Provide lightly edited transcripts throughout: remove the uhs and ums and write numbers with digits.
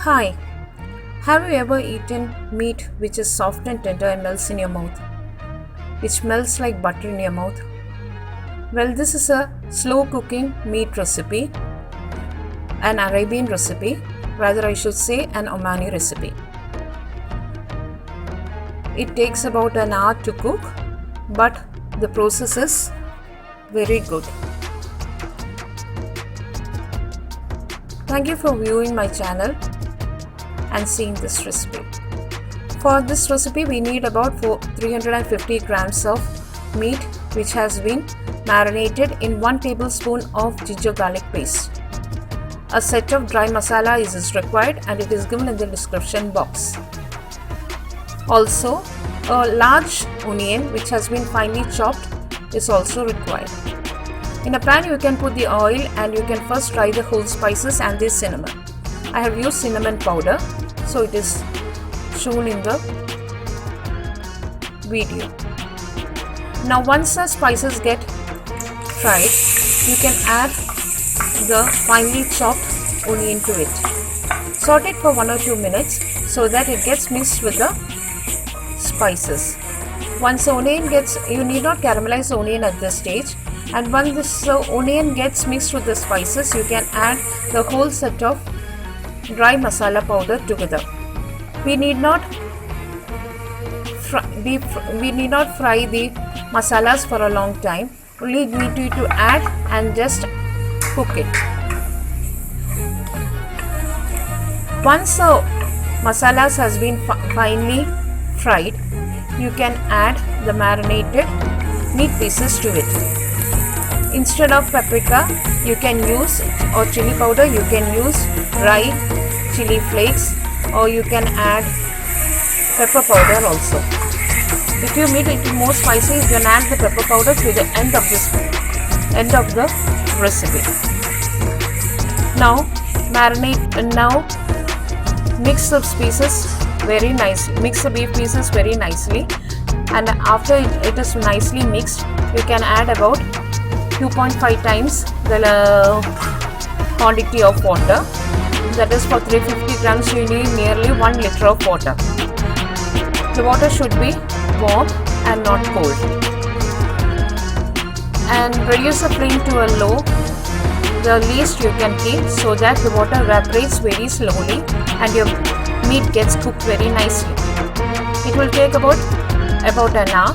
Hi, have you ever eaten meat which is soft and tender and melts in your mouth? Which melts like butter in your mouth? Well, this is a slow cooking meat recipe, an Arabian recipe, rather I should say an Omani recipe. It takes about an hour to cook, but the process is very good. Thank you for viewing my channel and seeing this recipe. For this recipe we need about 350 grams of meat which has been marinated in 1 tablespoon of ginger garlic paste. A set of dry masala is required and it is given in the description box. Also, a large onion which has been finely chopped is also required. In a pan you can put the oil and you can first fry the whole spices and the cinnamon. I have used cinnamon powder, so it is shown in the video. Now once the spices get fried, you can add the finely chopped onion to it. Saute it for 1 or 2 minutes so that it gets mixed with the spices. Once the onion gets, you need not caramelize the onion at this stage, and once this onion gets mixed with the spices, you can add the whole set of dry masala powder together. We need not fry the masalas for a long time. Only need to add and just cook it. Once the masalas has been finely fried, you can add the marinated meat pieces to it. Instead of paprika, you can use, or chili powder, you can use dry chili flakes, or you can add pepper powder also. If you need it more spicy, you can add the pepper powder to the end of the recipe. Now mix the pieces very nicely. Mix the beef pieces very nicely, and after it is nicely mixed, you can add about 2.5 times the quantity of water. That is, for 350 grams you need nearly 1 liter of water. The water should be warm and not cold. And reduce the flame to a low, the least you can keep, so that the water evaporates very slowly and your meat gets cooked very nicely. It will take about an hour,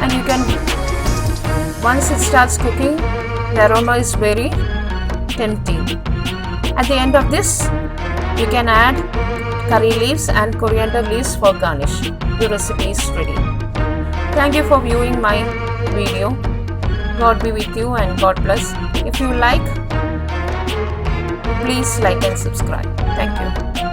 and you can, once it starts cooking, the aroma is very tempting. At the end of this, you can add curry leaves and coriander leaves for garnish. The recipe is ready. Thank you for viewing my video. God be with you and God bless. If you like, please like and subscribe. Thank you.